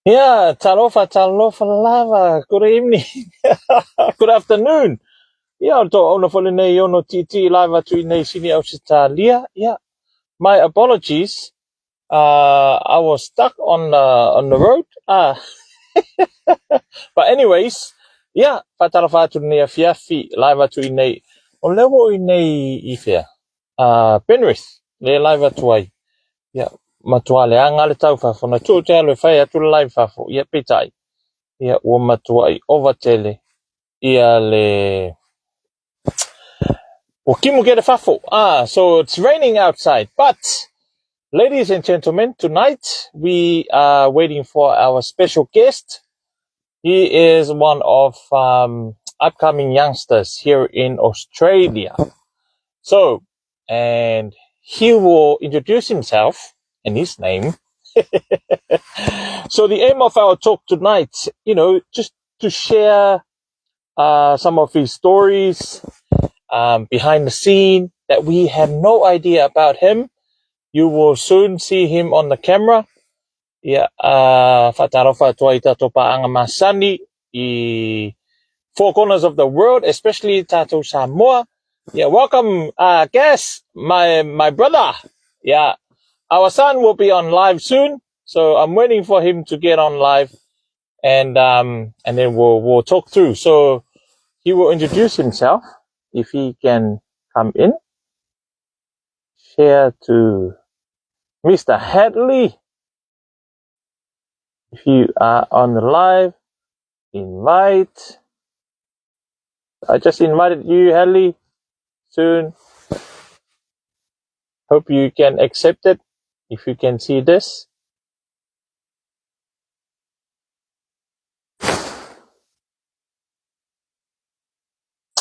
Yeah, talofa lava. Good evening. Good afternoon. Yeah, to ono fole nei ono titi lava tu nei sini Australia. Yeah, my apologies. I was stuck on the road. But anyways, yeah, fatalofa tu nei fiafi lava tu nei. O lewo I nei I fea. Penrith, le lava tu ai. Yeah, matua le anga le tau fa fona tu te alo fai atu le live fa fo. Yeah, pitai. Ia ua matua I overtele ia le o kimu get a fafo. So it's raining outside, but ladies and gentlemen, tonight we are waiting for our special guest. He is one of upcoming youngsters here in Australia. So, and he will introduce himself and his name. So the aim of our talk tonight, just to share some of his stories behind the scene that we have no idea about him. You will soon see him on the camera. Yeah, whatarofa tua I tatou paanga masani I four corners of the world, especially tatou Samoa. Yeah, welcome, guest, my brother. Yeah, our son will be on live soon, so I'm waiting for him to get on live, and then we'll talk through. So he will introduce himself if he can come in. Share to Mr. Hadley. If you are on the live, invite. I just invited you, Hadley, soon. Hope you can accept it if you can see this.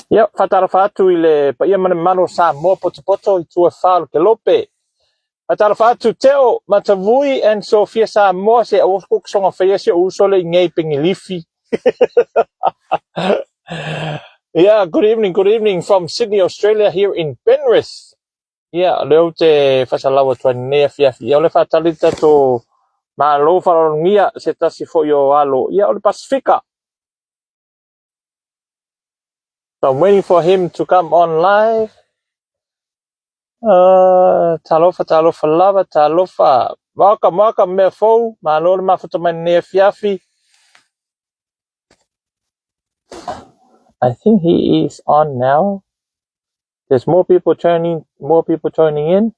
Yep, fatarafatu ile pa ia mana mano sa mo poto I tua falo ke lope. Fatarafatu teo matavui and Sofia sa mo se oskuk songa faya se usole ngei pengilifi. Yeah, good evening from Sydney, Australia, here in Penrith. Yeah, leo te fasalawa tua nea fiafi. Ia ole fatalita to malo farongia se tasi fo yo alo. Ia ole Pasifika. So I'm waiting for him to come on live. Talofa lava, talofa. Welcome, mefo. Malo mafuta nea fiafi. I think he is on now. There's more people joining in.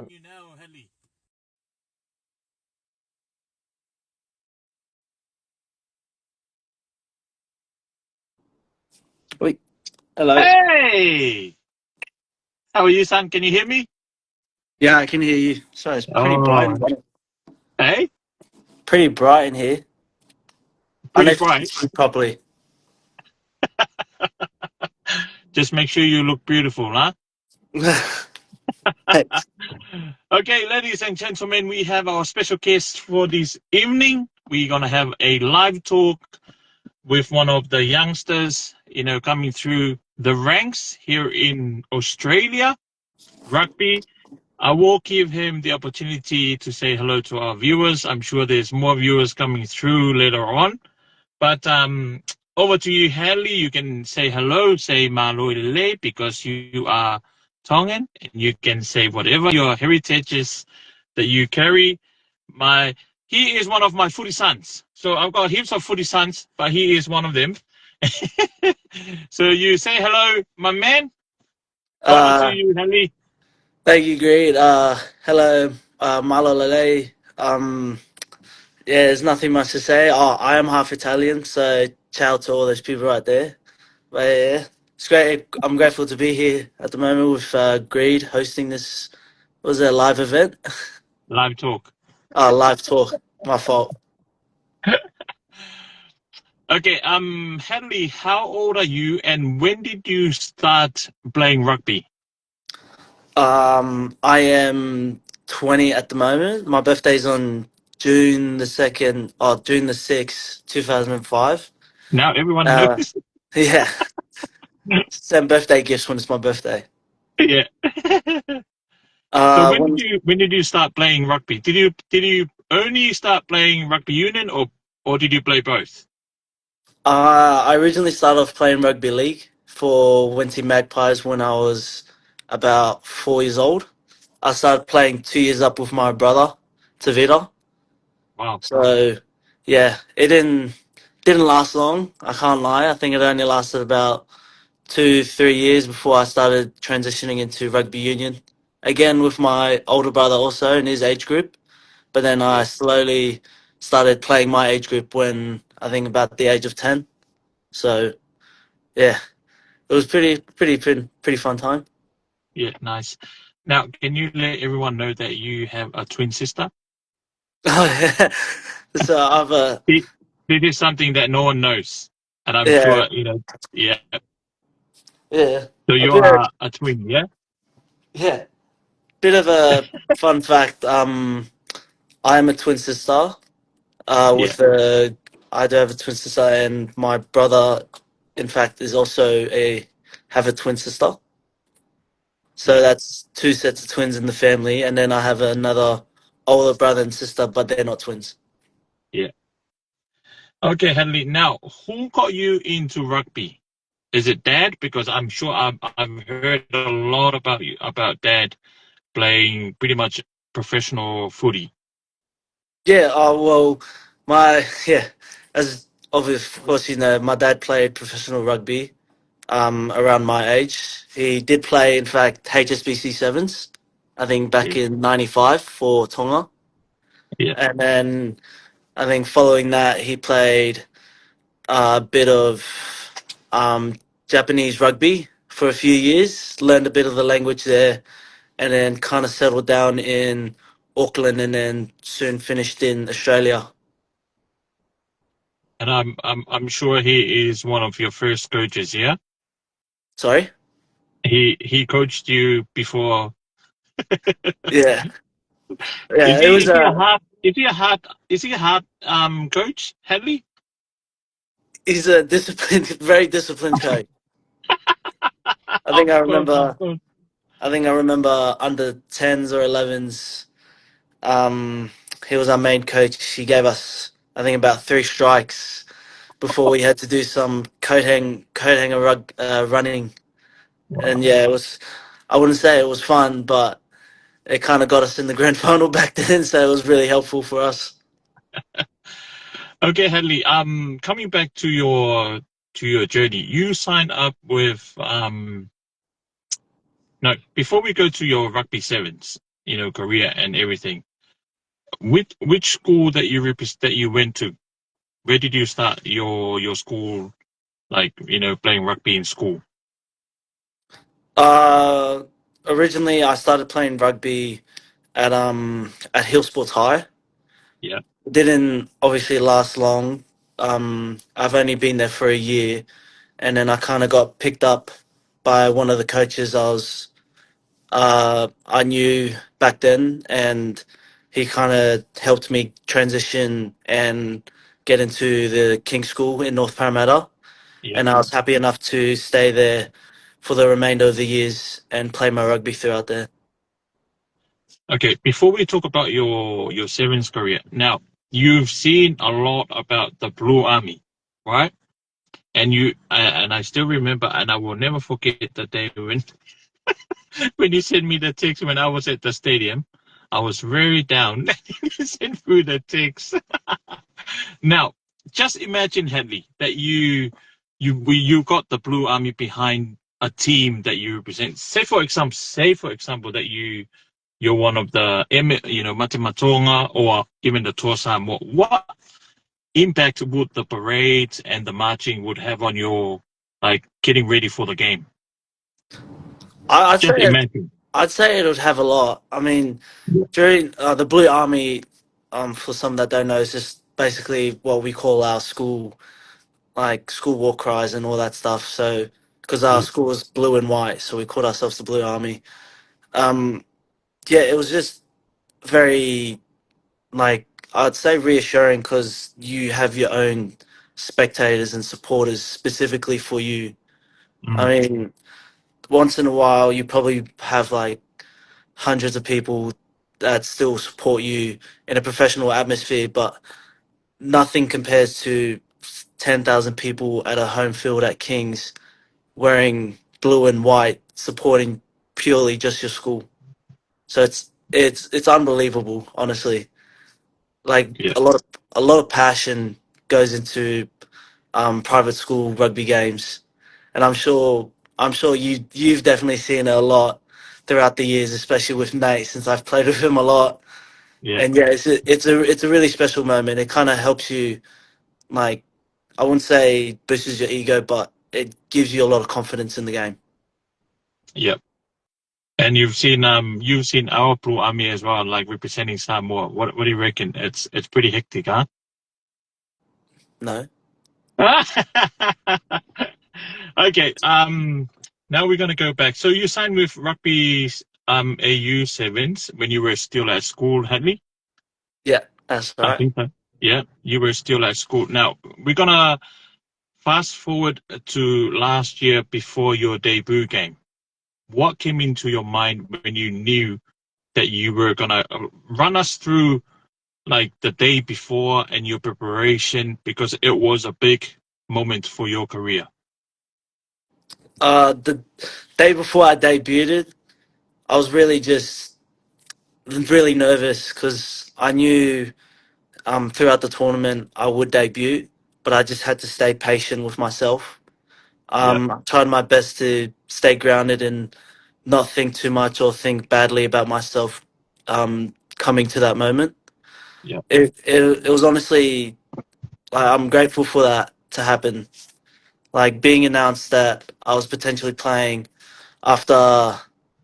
You know, Hadley. Wait, hello. Hey! How are you, son? Can you hear me? Yeah, I can hear you. Sorry, it's pretty bright. Hey? Pretty bright in here. Pretty bright. Properly. Just make sure you look beautiful, huh? Thanks. Okay, ladies and gentlemen, we have our special guest for this evening. We're going to have a live talk with one of the youngsters, coming through the ranks here in Australia, rugby. I will give him the opportunity to say hello to our viewers. I'm sure there's more viewers coming through later on. But over to you, Hadley. You can say hello, say Maloi because you are Tongan, and you can say whatever your heritage is that you carry. He is one of my footy sons. So I've got heaps of footy sons, but he is one of them. So you say hello, my man. Over to you, Hadley. Thank you, Greed. Hello, Malo Lele. Yeah, there's nothing much to say. I am half Italian, so ciao to all those people right there. But yeah, it's great. I'm grateful to be here at the moment with Greed hosting this. Was it a live event? Live talk. Live talk. My fault. Okay, Hadley, how old are you, and when did you start playing rugby? I am 20 at the moment. My birthday's on June the 2nd, June the 6th, 2005. Now everyone knows. Yeah. send birthday gifts when it's my birthday. Yeah. So Uh, when when did you start playing rugby? Did you only start playing rugby union or did you play both? I originally started off playing rugby league for Winty Magpies when I was about 4 years old. I started playing 2 years up with my brother, Tavita. Wow. So yeah, it didn't last long. I can't lie. I think it only lasted about 2 3 years before I started transitioning into rugby union. Again with my older brother also in his age group. But then I Yeah. slowly started playing my age group when I think about the age of 10. So yeah, it was pretty fun time. Yeah. Nice. Now, can you let everyone know that you have a twin sister? Oh yeah. So I've It, it is something that no one knows, and I'm yeah sure you know. Yeah. yeah So a you bit of, are a twin, yeah? yeah bit of a fun fact. I am a twin sister. Yeah. With I do have a twin sister, and my brother, in fact, is also a have a twin sister. So Yeah. that's two sets of twins in the family, and then I have another older brother and sister, but they're not twins. Yeah. Okay, Hadley. Now, who got you into rugby? Is it Dad? Because I'm sure I've heard a lot about you, about Dad playing pretty much professional footy. Yeah. Oh well, my yeah. As of course you know, my dad played professional rugby. Around my age, he did play. In fact, HSBC sevens. I think back Yeah. in '95 for Tonga, Yeah. and then I think following that he played a bit of um, Japanese rugby for a few years. Learned a bit of the language there, and then kind of settled down in Auckland, and then soon finished in Australia. And I'm sure he is one of your first coaches, yeah? Sorry. He coached you before. Yeah, Is yeah. It he was is he a a. hard is he a hard is he a hard coach, Hadley? He's a disciplined, very disciplined coach. I think Of I course, of remember. course. I think I remember under 10s or 11s. Um, he was our main coach. He gave us, I think, about 3 strikes before we had to do some coat hanger running. And Wow. yeah, it was. I wouldn't say it was fun, but it kind of got us in the grand final back then, so it was really helpful for us. Okay, Hadley. Coming back to your journey, you signed up with no. Before we go to your rugby sevens, you know, career and everything. Which school that that you went to? Where did you start your school? Like you know, playing rugby in school. Uh, Originally, I started playing rugby at Hill Sports High. Yeah, It didn't obviously last long. I've only been there for a year, and then I kind of got picked up by one of the coaches I knew back then, and he kind of helped me transition and get into the King School in North Parramatta. yeah. And I was happy enough to stay there for the remainder of the years and play my rugby throughout there. Okay, before we talk about your sevens career, now you've seen a lot about the Blue Army, right? And and I still remember, and I will never forget the day when when you sent me the text when I was at the stadium. I was very down. You sent through the text. Now, just imagine, Hadley, that you got the Blue Army behind a team that you represent. Say for example that you're one of the you know Matematonga or even the Torsam. What impact would the parades and the marching would have on your like getting ready for the game? I, I'd Just say imagine. I'd say it would have a lot. I mean, during the Blue Army, for some that don't know, is just basically what we call our school, like school war cries and all that stuff. So, because our Yeah. school was blue and white, so we called ourselves the Blue Army. Um, yeah, it was just very like I'd say reassuring because you have your own spectators and supporters specifically for you. Mm. I mean, once in a while, you probably have like hundreds of people that still support you in a professional atmosphere, but nothing compares to 10,000 people at a home field at Kings wearing blue and white, supporting purely just your school. So it's unbelievable, honestly. Like Yeah, a lot of passion goes into private school rugby games, and I'm sure you've definitely seen it a lot throughout the years, especially with Nate, since I've played with him a lot. yeah, And yeah, it's a really special moment. It kind of helps you, like, I wouldn't say boosts your ego, but it gives you a lot of confidence in the game. yeah. And you've seen our Blue Army as well, like representing Samoa. What do you reckon? It's pretty hectic, huh? No, Okay. Now we're gonna go back. So you signed with Rugby AU Sevens when you were still at school, Hadley? yeah, that's all I right. think so. Yeah, you were still at school. Now we're gonna fast forward to last year before your debut game. What came into your mind when you knew that you were gonna run us through like the day before and your preparation because it was a big moment for your career? The day before I debuted, I was really nervous because I knew throughout the tournament I would debut, but I just had to stay patient with myself. Yeah, I tried my best to stay grounded and not think too much or think badly about myself coming to that moment. yeah. It was honestly, I'm grateful for that to happen. Like being announced that I was potentially playing after a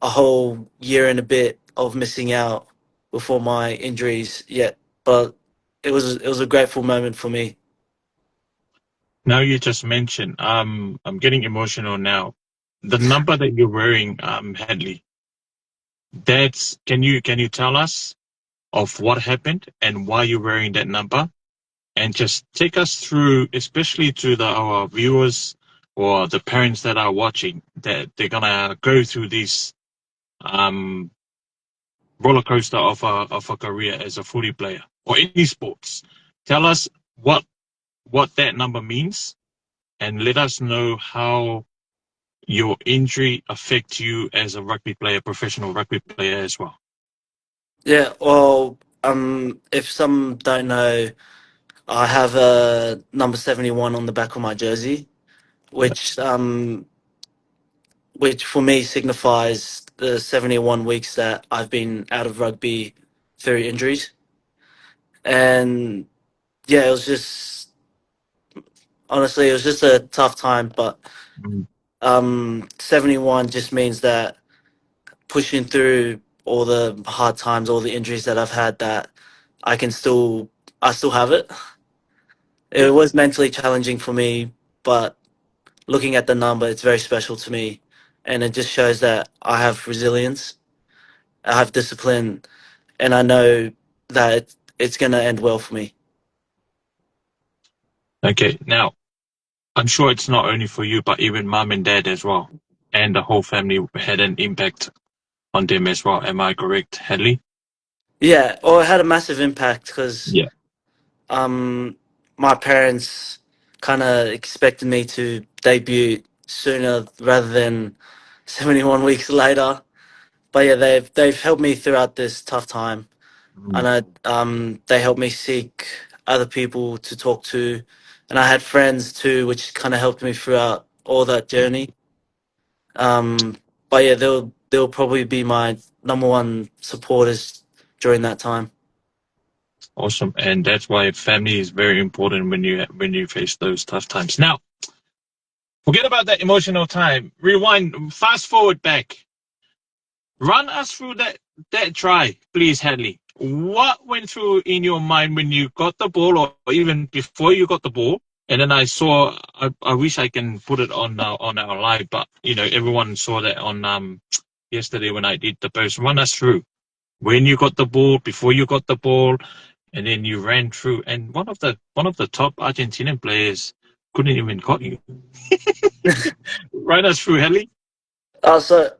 whole year and a bit of missing out before my injuries. Yet, but it was a grateful moment for me. Now you just mentioned, I'm getting emotional now. The number that you're wearing, Hadley, that's can you tell us of what happened and why you're wearing that number? And just take us through, especially to our viewers or the parents that are watching, that they're gonna go through this um, roller coaster of a career as a footy player or any sports. Tell us what what that number means, and let us know how your injury affect you as a rugby player, professional rugby player as well. Yeah, well, if some don't know, I have a number 71 on the back of my jersey, Yeah. which which for me signifies the 71 weeks that I've been out of rugby through injuries. And yeah, it was just honestly, it was just a tough time, but Mm. 71 just means that pushing through all the hard times, all the injuries that I've had, that I can still, I still have it. It Yeah. was mentally challenging for me, but looking at the number, it's very special to me. And it just shows that I have resilience, I have discipline, and I know that it's going to end well for me. Okay. Now, I'm sure it's not only for you, but even mom and dad as well, and the whole family had an impact on them as well. Am I correct, Hadley? Yeah, well, it had a massive impact because Yeah. um, my parents kind of expected me to debut sooner rather than 71 weeks later. But yeah, they've helped me throughout this tough time. I Mm. know they helped me seek other people to talk to, and I had friends too, which kind of helped me throughout all that journey. Um, but yeah, they'll probably be my number one supporters during that time. Awesome. And that's why family is very important when you face those tough times. Now, forget about that emotional time. Rewind, fast forward back. Run us through that try, please, Hadley. What went through in your mind when you got the ball, or even before you got the ball? And then I saw. I wish I can put it on our live, but everyone saw that on yesterday when I did the post. Run us through when you got the ball, before you got the ball, and then you ran through. And one of the top Argentinian players couldn't even call you. Run us through, Hadley. So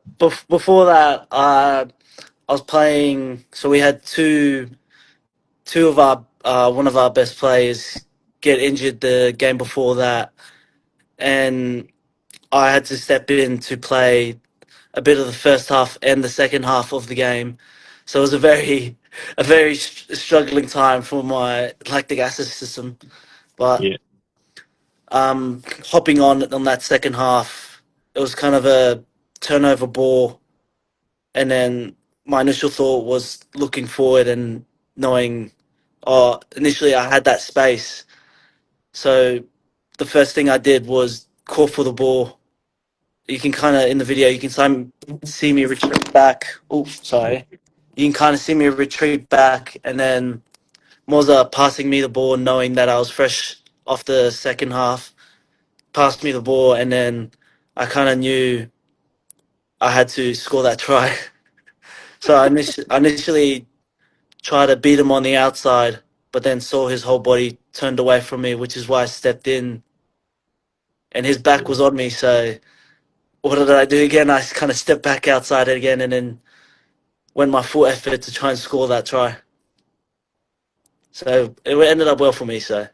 before that, I was playing. So we had two of our one of our best players get injured the game before that, and I had to step in to play a bit of the first half and the second half of the game. So it was a very struggling time for my lactic acid system. But Yeah. hopping on that second half, it was kind of a turnover ball, and then my initial thought was looking forward and knowing, oh, initially I had that space. So the first thing I did was call for the ball. You can kind of, in the video, you can see me retreat back. Oh, sorry. You can kind of see me retreat back, and then Moza passing me the ball, knowing that I was fresh off the second half, passed me the ball, and then I kind of knew I had to score that try. So I initially tried to beat him on the outside, but then saw his whole body turned away from me, which is why I stepped in, and his back was on me. So what did I do again? I kind of stepped back outside again, and then went my full effort to try and score that try. So it ended up well for me. So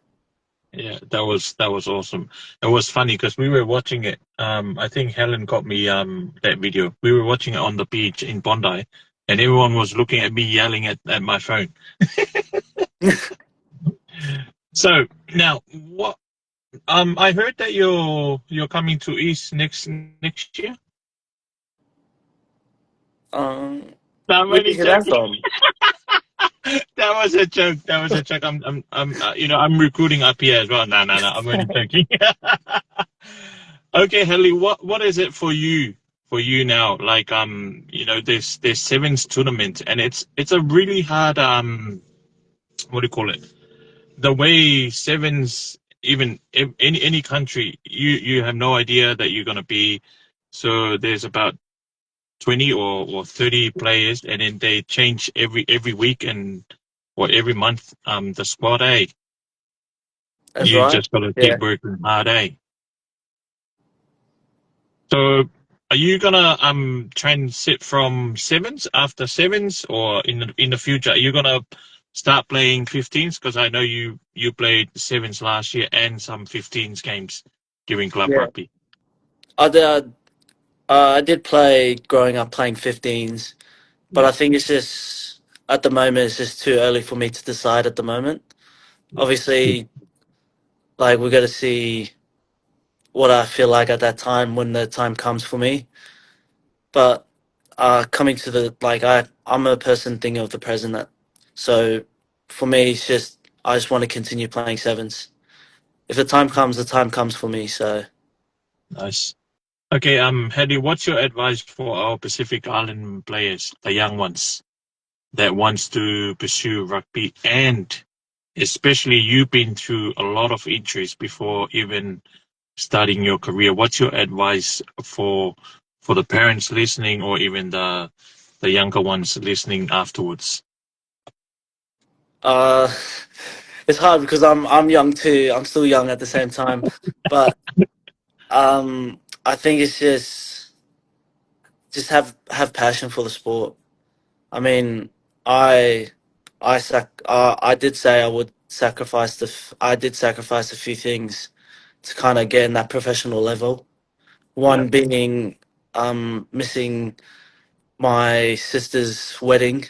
Yeah, that was awesome. It was funny because we were watching it. I think Helen got me that video. We were watching it on the beach in Bondi, and everyone was looking at me yelling at my phone. So now, what? I heard that you're coming to East next year. No, I'm where did you only hear that joking. from? That was a joke. That was a joke. I'm recruiting up here as well. No. I'm only joking. Okay, Helly, what is it for you? For you now, like there's sevens tournament, and it's a really hard what do you call it? The way sevens, even in any country, you have no idea that you're gonna be. So there's about 20 or 30 players, and then they change every week and or every month. The squad A, That's you right. just gotta keep Yeah. working hard. So are you gonna transit from sevens after sevens, or in the future are you gonna start playing 15s? Because I know you played sevens last year and some 15s games during club Yeah. rugby. I did. I did play growing up playing 15s, but Yeah, I think it's just at the moment it's just too early for me to decide at the moment. yeah, Obviously, like we got to see what I feel like at that time when the time comes for me. But coming to the like I'm a person thinking of the present. So for me, it's just I just want to continue playing sevens. If the time comes for me. So nice. Okay, Hedy, what's your advice for our Pacific Island players, the young ones that wants to pursue rugby, and especially you've been through a lot of injuries before even starting your career. What's your advice for the parents listening, or even the younger ones listening afterwards? uh, it's hard because I'm young too. I'm still young at the same time, but I think it's just have passion for the sport. I mean, I I did say I would sacrifice I did sacrifice a few things to kind of get in that professional level. Yeah. One being missing my sister's wedding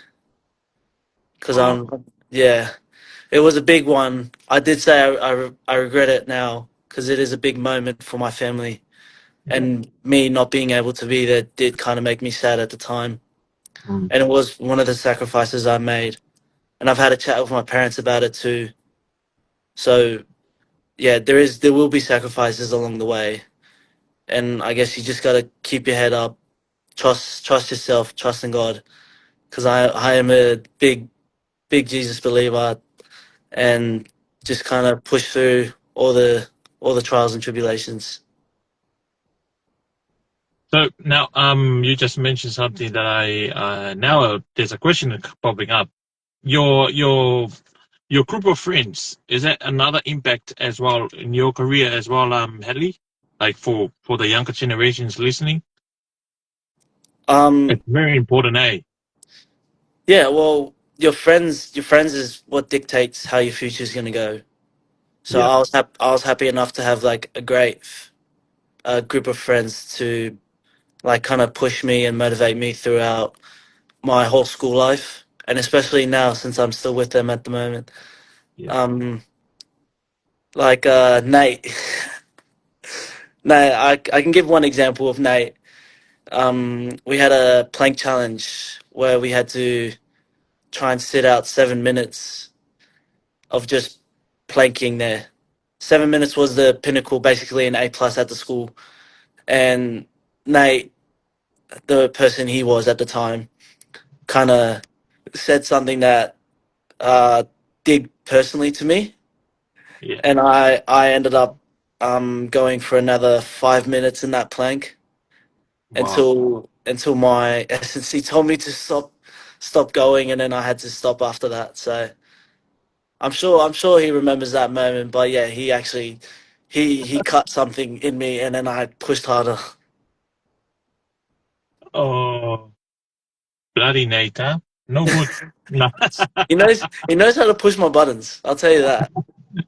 because Oh, yeah, it was a big one. I did say I regret it now because it is a big moment for my family, yeah. and me not being able to be there did kind of make me sad at the time. Mm. And it was one of the sacrifices I made. And I've had a chat with my parents about it too. So yeah, there will be sacrifices along the way, and I guess you just gotta keep your head up, trust yourself, trust in God, because I am a big Jesus believer, and just kind of push through all the trials and tribulations. So now, you just mentioned something that I now there's a question popping up. Your your group of friends, is that another impact as well in your career as well, Hadley? Like for the younger generations listening, Um, it's very important, eh? yeah, well, your friends is what dictates how your future is gonna go. So Yeah, I was happy enough to have like a great group of friends to like kind of push me and motivate me throughout my whole school life, and especially now since I'm still with them at the moment. yeah, Um, like Nate, Nate, I can give one example of Nate. We had a plank challenge where we had to try and sit out 7 minutes of just planking there. 7 minutes was the pinnacle, basically an A plus at the school. And Nate, the person he was at the time, kind of said something that did personally to me, yeah. and I ended up going for another 5 minutes in that plank Wow. until my SNC told me to stop going, and then I had to stop after that. So I'm sure he remembers that moment. But yeah, he actually he cut something in me, and then I pushed harder. Oh, bloody Nate, huh? No good. No. He knows how to push my buttons. I'll tell you that.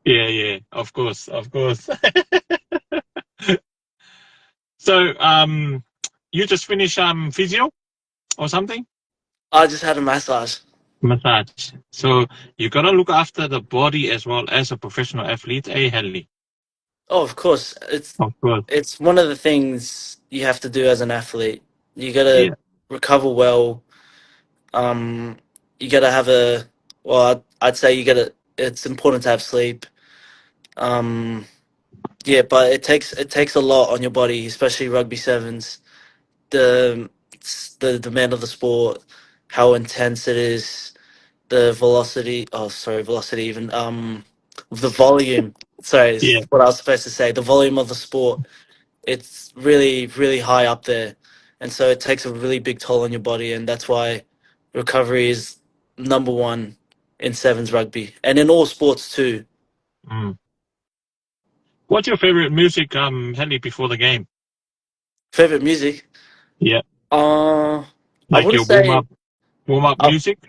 Yeah, yeah. Of course, of course. So, you just finished physio or something? I just had a massage. Massage. So you gotta look after the body as well as a professional athlete, eh, Henley? Oh, of course. Of course. It's one of the things you have to do as an athlete. You Yeah. gotta recover well. Um, you gotta have a well. I'd say you gotta. It's important to have sleep. Um, yeah, but it takes a lot on your body, especially rugby sevens. The the demand of the sport, how intense it is, the velocity. Oh, sorry, velocity. Even the volume. Sorry, Yeah. is what I was supposed to say. The volume of the sport, it's really high up there, and so it takes a really big toll on your body, and that's why recovery is number one in sevens rugby and in all sports too. Mm. What's your favorite music, Henley, before the game? Favorite music? Yeah. Uh, I Like wouldn't your say warm up I, music?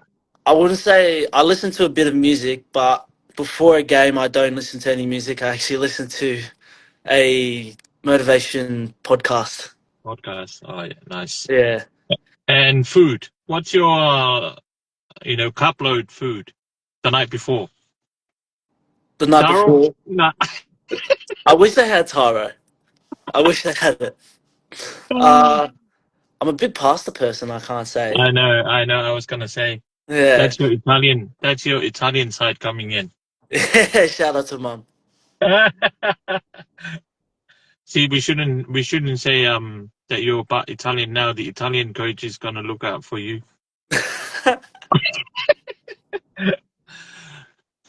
I wouldn't say I listen to a bit of music, but before a game, I don't listen to any music. I actually listen to a motivation podcast. Podcast. Oh yeah, nice. Yeah, And food. What's your carb load food the night before? the night Taro? before. Nah. I wish they had taro. I wish they had it. Uh, I'm a big pasta person. I can't say. I know. I was gonna say Yeah. that's your Italian side coming in. Shout out to mum. See, we shouldn't say that you're but Italian now. The Italian coach is gonna look out for you.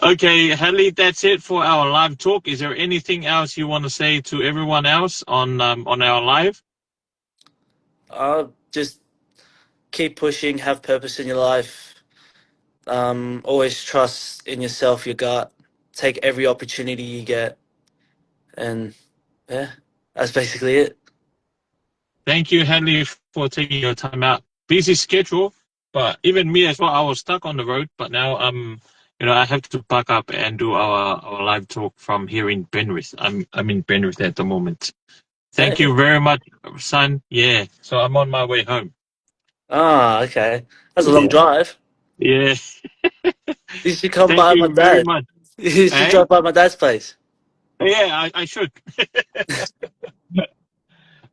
Okay, Hadley, that's it for our live talk. Is there anything else you want to say to everyone else on our live? Just keep pushing. Have purpose in your life. Always trust in yourself, your gut. Take every opportunity you get, and yeah, that's basically it. Thank you, Hadley, for taking your time out. Busy schedule, but even me as well. I was stuck on the road, but now I have to pack up and do our live talk from here in Penrith. I'm in Penrith at the moment. Thank Hey. you very much, son. Yeah, so I'm on my way home. Ah, okay. That's a long Yeah, drive. yeah. You should come Thank by my you very dad. much. You should Hey, drive by my dad's place. yeah, I should.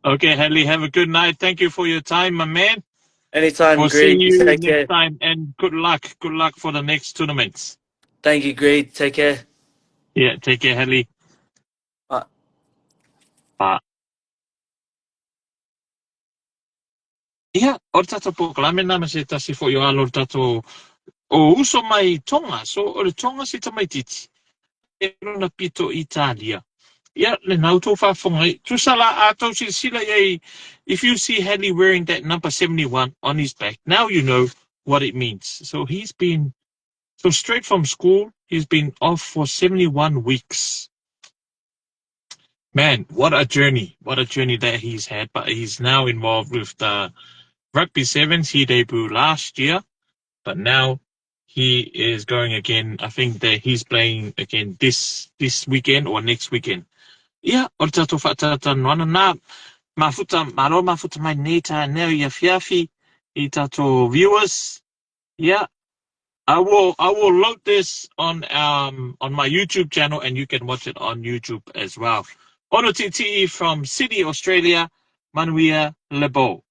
Okay, Hadley, have a good night. Thank you for your time, my man. Anytime, We'll see Greed. You you take next care. time, and good luck. Good luck for the next tournaments. Thank you, Greed. Take care. Yeah, take care, Hadley. Bye. Bye. Ia, o le tata po kalame nama se tasi fo yo alo le tato o uso mai Tonga, so o le Tonga si tamaititi. E lona pito Italia. Ia, le nau tō whafonga. Tusala a tau sila ye, if you see Hadley wearing that number 71 on his back, now you know what it means. So he's been So straight from school, he's been off for 71 weeks. Man, what a journey. What a journey that he's had. But he's now involved with the Rugby Sevens. He debuted last year, but now he is going again. I think that he's playing again this weekend or next weekend. Ia, o te tatu whaatatan wana nā, maro mafuta mai neta neo ia fiafi I tato viewers. Yeah, I will load this on my YouTube channel and you can watch it on YouTube as well. Ono titi from Sydney, Australia, Manuia Lebo.